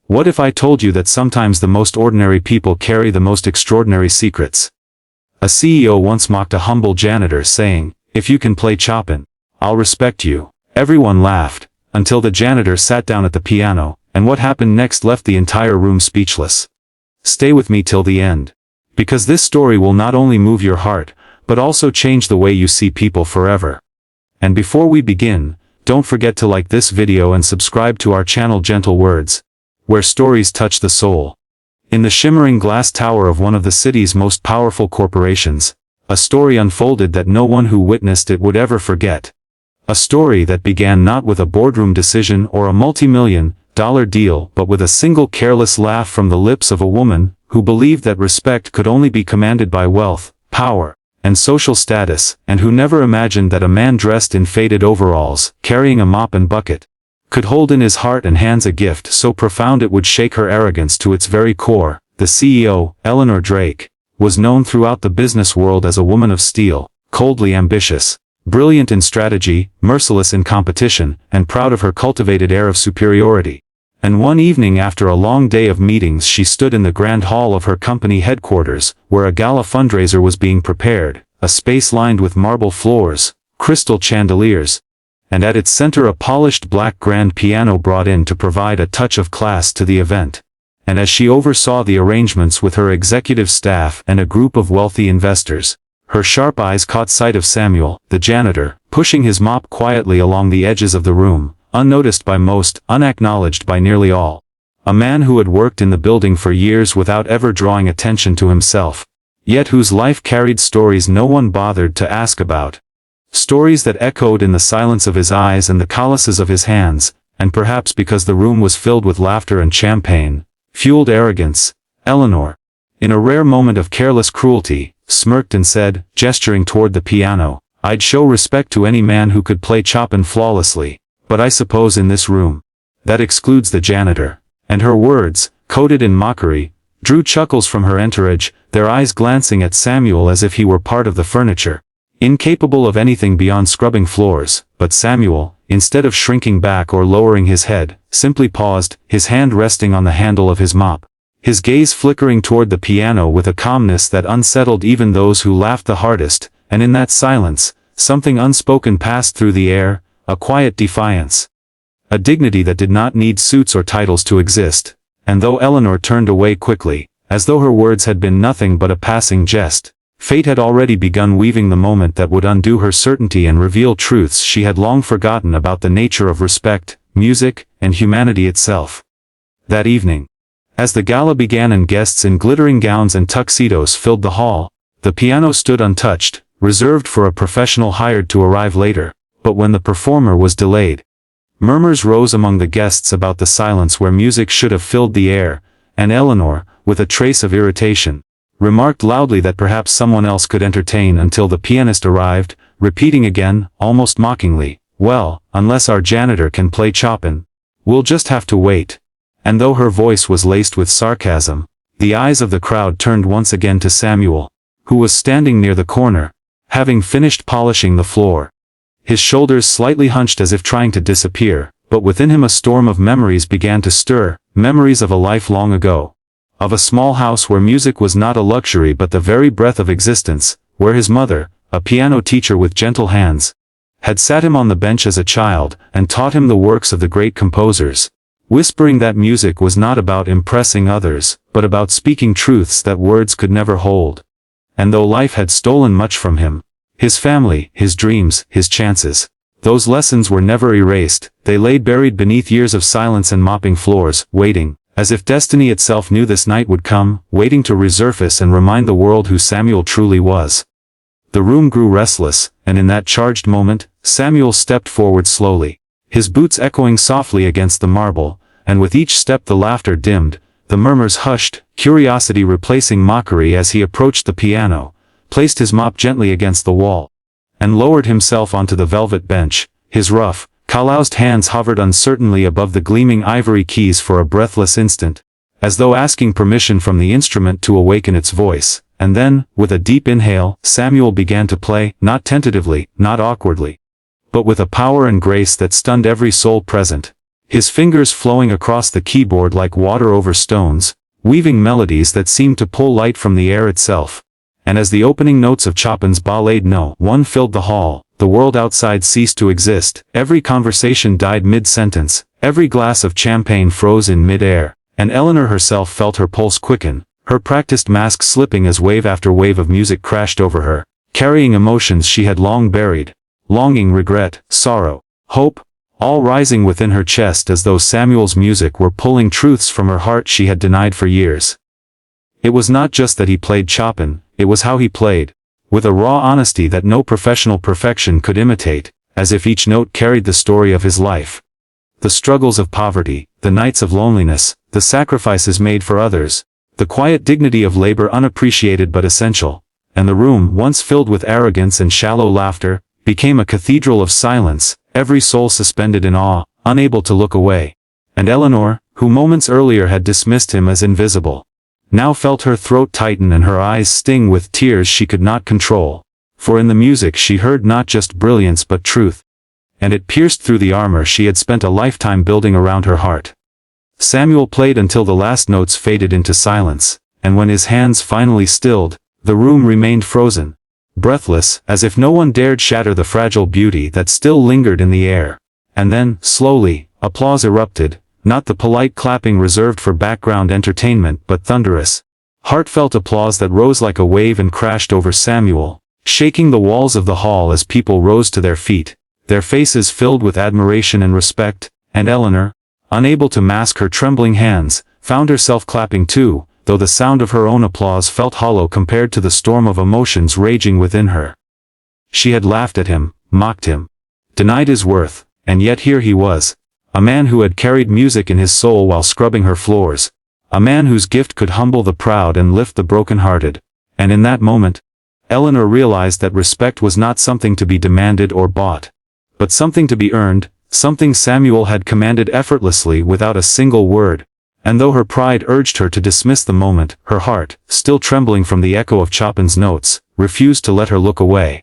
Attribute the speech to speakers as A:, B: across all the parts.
A: What if I told you that sometimes the most ordinary people carry the most extraordinary secrets? A CEO once mocked a humble janitor saying, "If you can play Chopin, I'll respect you." Everyone laughed, until the janitor sat down at the piano, and what happened next left the entire room speechless. Stay with me till the end. Because this story will not only move your heart, but also change the way you see people forever. And before we begin, don't forget to like this video and subscribe to our channel Gentle Words, where stories touch the soul. In the shimmering glass tower of one of the city's most powerful corporations, a story unfolded that no one who witnessed it would ever forget. A story that began not with a boardroom decision or a multi-million-dollar deal but with a single careless laugh from the lips of a woman who believed that respect could only be commanded by wealth, power, and social status, and who never imagined that a man dressed in faded overalls, carrying a mop and bucket, could hold in his heart and hands a gift so profound it would shake her arrogance to its very core. The CEO, Eleanor Drake, was known throughout the business world as a woman of steel, coldly ambitious, brilliant in strategy, merciless in competition, and proud of her cultivated air of superiority. And one evening after a long day of meetings she stood in the grand hall of her company headquarters, where a gala fundraiser was being prepared, a space lined with marble floors, crystal chandeliers, and at its center a polished black grand piano brought in to provide a touch of class to the event. And as she oversaw the arrangements with her executive staff and a group of wealthy investors, her sharp eyes caught sight of Samuel, the janitor, pushing his mop quietly along the edges of the room, unnoticed by most, unacknowledged by nearly all. A man who had worked in the building for years without ever drawing attention to himself, yet whose life carried stories no one bothered to ask about. Stories that echoed in the silence of his eyes and the calluses of his hands, and perhaps because the room was filled with laughter and champagne, fueled arrogance. Eleanor, in a rare moment of careless cruelty, smirked and said, gesturing toward the piano, "I'd show respect to any man who could play Chopin flawlessly, but I suppose in this room, that excludes the janitor." And her words, coated in mockery, drew chuckles from her entourage, their eyes glancing at Samuel as if he were part of the furniture, incapable of anything beyond scrubbing floors. But Samuel, instead of shrinking back or lowering his head, simply paused, his hand resting on the handle of his mop, his gaze flickering toward the piano with a calmness that unsettled even those who laughed the hardest. And in that silence, something unspoken passed through the air, a quiet defiance, a dignity that did not need suits or titles to exist. And though Eleanor turned away quickly, as though her words had been nothing but a passing jest, fate had already begun weaving the moment that would undo her certainty and reveal truths she had long forgotten about the nature of respect, music, and humanity itself. That evening, as the gala began and guests in glittering gowns and tuxedos filled the hall, the piano stood untouched, reserved for a professional hired to arrive later. But when the performer was delayed, murmurs rose among the guests about the silence where music should have filled the air, and Eleanor, with a trace of irritation, remarked loudly that perhaps someone else could entertain until the pianist arrived, repeating again, almost mockingly, "Well, unless our janitor can play Chopin, we'll just have to wait." And though her voice was laced with sarcasm, the eyes of the crowd turned once again to Samuel, who was standing near the corner, having finished polishing the floor. His shoulders slightly hunched as if trying to disappear, but within him a storm of memories began to stir, memories of a life long ago. Of a small house where music was not a luxury but the very breath of existence, where his mother, a piano teacher with gentle hands, had sat him on the bench as a child and taught him the works of the great composers, whispering that music was not about impressing others, but about speaking truths that words could never hold. And though life had stolen much from him, his family, his dreams, his chances, those lessons were never erased. They lay buried beneath years of silence and mopping floors, waiting, as if destiny itself knew this night would come, waiting to resurface and remind the world who Samuel truly was. The room grew restless, and in that charged moment, Samuel stepped forward slowly, his boots echoing softly against the marble, and with each step the laughter dimmed, the murmurs hushed, curiosity replacing mockery as he approached the piano, placed his mop gently against the wall, and lowered himself onto the velvet bench. His rough, calloused hands hovered uncertainly above the gleaming ivory keys for a breathless instant, as though asking permission from the instrument to awaken its voice. And then, with a deep inhale, Samuel began to play, not tentatively, not awkwardly, but with a power and grace that stunned every soul present. his fingers flowing across the keyboard like water over stones, weaving melodies that seemed to pull light from the air itself. And as the opening notes of Chopin's Ballade No. 1 filled the hall, the world outside ceased to exist, every conversation died mid-sentence, every glass of champagne froze in mid-air, and Eleanor herself felt her pulse quicken, her practiced mask slipping as wave after wave of music crashed over her, carrying emotions she had long buried, longing, regret, sorrow, hope, all rising within her chest as though Samuel's music were pulling truths from her heart she had denied for years. It was not just that he played Chopin, it was how he played, with a raw honesty that no professional perfection could imitate, as if each note carried the story of his life. The struggles of poverty, the nights of loneliness, the sacrifices made for others, the quiet dignity of labor unappreciated but essential, and the room, once filled with arrogance and shallow laughter, became a cathedral of silence, every soul suspended in awe, unable to look away. And Eleanor, who moments earlier had dismissed him as invisible, now felt her throat tighten and her eyes sting with tears she could not control, for in the music she heard not just brilliance but truth. And it pierced through the armor she had spent a lifetime building around her heart. Samuel played until the last notes faded into silence, and when his hands finally stilled, the room remained frozen, breathless, as if no one dared shatter the fragile beauty that still lingered in the air. And then, slowly, applause erupted, not the polite clapping reserved for background entertainment but thunderous, heartfelt applause that rose like a wave and crashed over Samuel, shaking the walls of the hall as people rose to their feet, their faces filled with admiration and respect, and Eleanor, unable to mask her trembling hands, found herself clapping too, though the sound of her own applause felt hollow compared to the storm of emotions raging within her. She had laughed at him, mocked him, denied his worth, and yet here he was, a man who had carried music in his soul while scrubbing her floors, a man whose gift could humble the proud and lift the broken-hearted. And in that moment, Eleanor realized that respect was not something to be demanded or bought, but something to be earned, something Samuel had commanded effortlessly without a single word. And though her pride urged her to dismiss the moment, her heart, still trembling from the echo of Chopin's notes, refused to let her look away.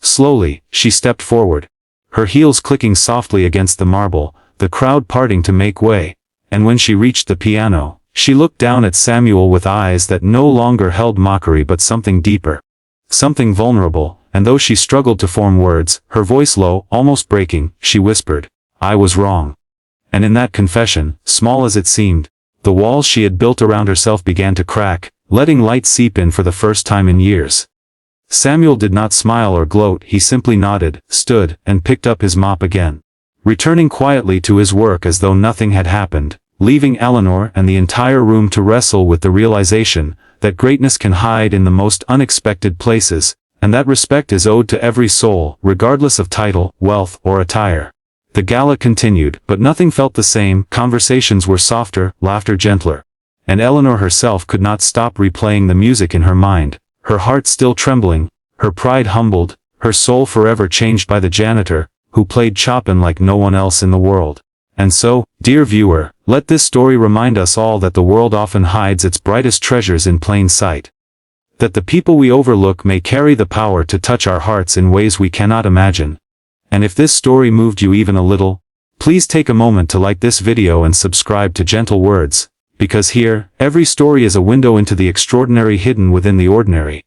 A: Slowly, she stepped forward, her heels clicking softly against the marble, the crowd parting to make way, and when she reached the piano, she looked down at Samuel with eyes that no longer held mockery but something deeper, something vulnerable, and though she struggled to form words, her voice low, almost breaking, she whispered, "I was wrong." And in that confession, small as it seemed, the walls she had built around herself began to crack, letting light seep in for the first time in years. Samuel did not smile or gloat, he simply nodded, stood, and picked up his mop again, returning quietly to his work as though nothing had happened, leaving Eleanor and the entire room to wrestle with the realization that greatness can hide in the most unexpected places, and that respect is owed to every soul, regardless of title, wealth, or attire. The gala continued, but nothing felt the same. Conversations were softer, laughter gentler, and Eleanor herself could not stop replaying the music in her mind, her heart still trembling, her pride humbled, her soul forever changed by the janitor, who played Chopin like no one else in the world. And so, dear viewer, let this story remind us all that the world often hides its brightest treasures in plain sight. That the people we overlook may carry the power to touch our hearts in ways we cannot imagine. And if this story moved you even a little, please take a moment to like this video and subscribe to Gentle Words, because here, every story is a window into the extraordinary hidden within the ordinary.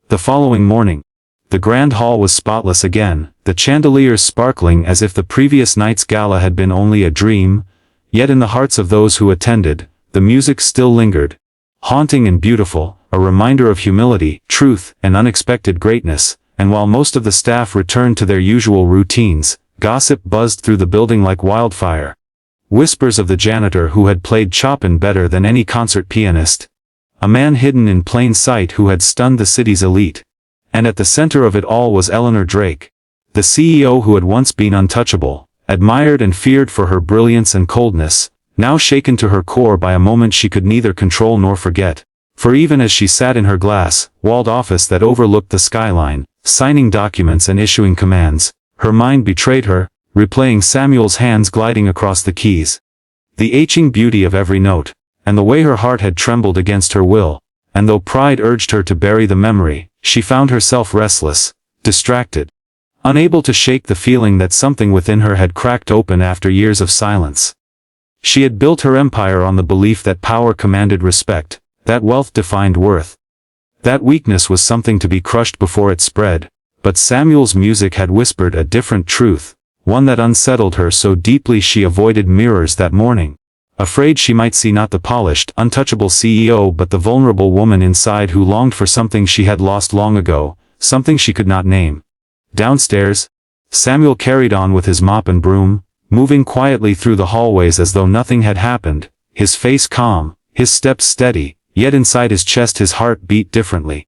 A: The following morning, the grand hall was spotless again, the chandeliers sparkling as if the previous night's gala had been only a dream, yet in the hearts of those who attended, the music still lingered, haunting and beautiful, a reminder of humility, truth, and unexpected greatness. And while most of the staff returned to their usual routines, gossip buzzed through the building like wildfire. Whispers of the janitor who had played Chopin better than any concert pianist, a man hidden in plain sight who had stunned the city's elite. And at the center of it all was Eleanor Drake, the CEO who had once been untouchable, admired and feared for her brilliance and coldness, now shaken to her core by a moment she could neither control nor forget. For even as she sat in her glass-walled office that overlooked the skyline, signing documents and issuing commands, her mind betrayed her, replaying Samuel's hands gliding across the keys. The aching beauty of every note, and the way her heart had trembled against her will, and though pride urged her to bury the memory, she found herself restless, distracted, unable to shake the feeling that something within her had cracked open after years of silence. She had built her empire on the belief that power commanded respect, that wealth defined worth. That weakness was something to be crushed before it spread, but Samuel's music had whispered a different truth, one that unsettled her so deeply she avoided mirrors that morning, afraid she might see not the polished, untouchable CEO but the vulnerable woman inside who longed for something she had lost long ago, something she could not name. Downstairs, Samuel carried on with his mop and broom, moving quietly through the hallways as though nothing had happened, his face calm, his steps steady, yet inside his chest his heart beat differently.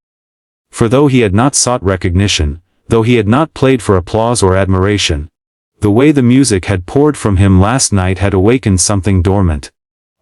A: For though he had not sought recognition, though he had not played for applause or admiration, the way the music had poured from him last night had awakened something dormant.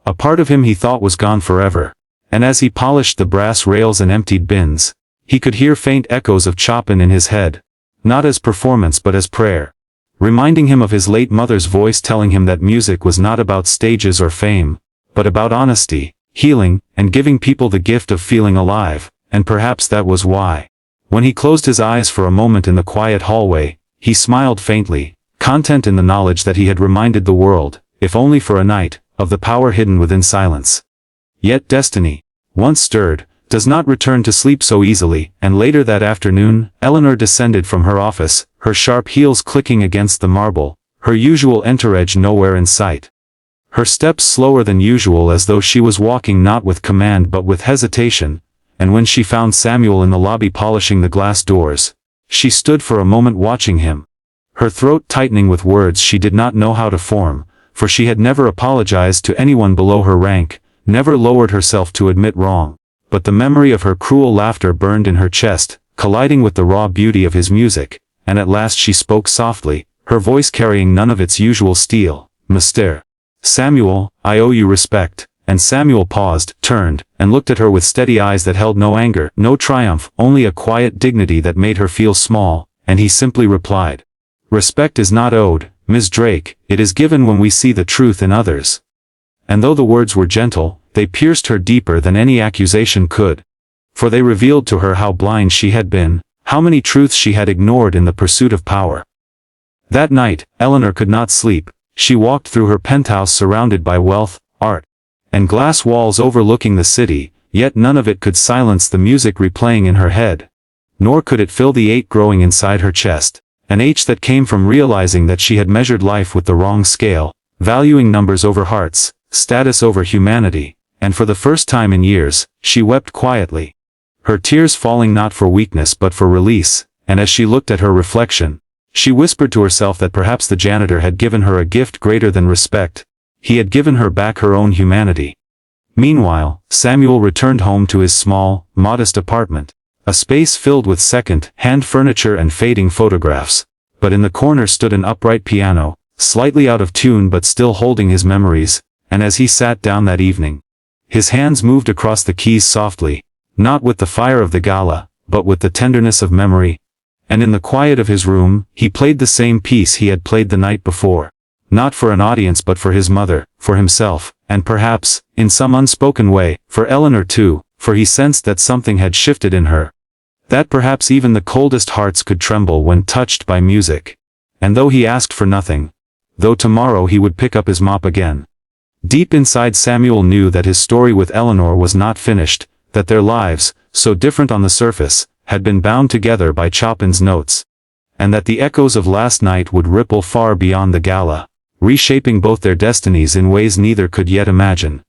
A: A part of him he thought was gone forever, and as he polished the brass rails and emptied bins, he could hear faint echoes of Chopin in his head, not as performance but as prayer, reminding him of his late mother's voice telling him that music was not about stages or fame, but about honesty, healing, and giving people the gift of feeling alive, and perhaps that was why. When he closed his eyes for a moment in the quiet hallway, he smiled faintly, content in the knowledge that he had reminded the world, if only for a night, of the power hidden within silence. Yet destiny, once stirred, does not return to sleep so easily, and later that afternoon, Eleanor descended from her office, her sharp heels clicking against the marble, her usual entourage nowhere in sight. Her steps slower than usual as though she was walking not with command but with hesitation, and when she found Samuel in the lobby polishing the glass doors, she stood for a moment watching him, her throat tightening with words she did not know how to form, for she had never apologized to anyone below her rank, never lowered herself to admit wrong, but the memory of her cruel laughter burned in her chest, colliding with the raw beauty of his music, and at last she spoke softly, her voice carrying none of its usual steel. "Mr. Samuel, I owe you respect." And Samuel paused, turned, and looked at her with steady eyes that held no anger, no triumph, only a quiet dignity that made her feel small, and he simply replied, "Respect is not owed, Ms. Drake, it is given when we see the truth in others." And though the words were gentle, they pierced her deeper than any accusation could. For they revealed to her how blind she had been, how many truths she had ignored in the pursuit of power. That night, Eleanor could not sleep. She walked through her penthouse surrounded by wealth, art, and glass walls overlooking the city, yet none of it could silence the music replaying in her head. Nor could it fill the ache growing inside her chest, an ache that came from realizing that she had measured life with the wrong scale, valuing numbers over hearts, status over humanity, and for the first time in years, she wept quietly. Her tears falling not for weakness but for release, and as she looked at her reflection, she whispered to herself that perhaps the janitor had given her a gift greater than respect. He had given her back her own humanity. Meanwhile, Samuel returned home to his small, modest apartment, a space filled with second-hand furniture and fading photographs, but in the corner stood an upright piano, slightly out of tune but still holding his memories, and as he sat down that evening, his hands moved across the keys softly, not with the fire of the gala, but with the tenderness of memory, and in the quiet of his room, he played the same piece he had played the night before. Not for an audience but for his mother, for himself, and perhaps, in some unspoken way, for Eleanor too, for he sensed that something had shifted in her. That perhaps even the coldest hearts could tremble when touched by music. And though he asked for nothing, though tomorrow he would pick up his mop again, deep inside Samuel knew that his story with Eleanor was not finished, that their lives, so different on the surface, had been bound together by Chopin's notes, and that the echoes of last night would ripple far beyond the gala, reshaping both their destinies in ways neither could yet imagine.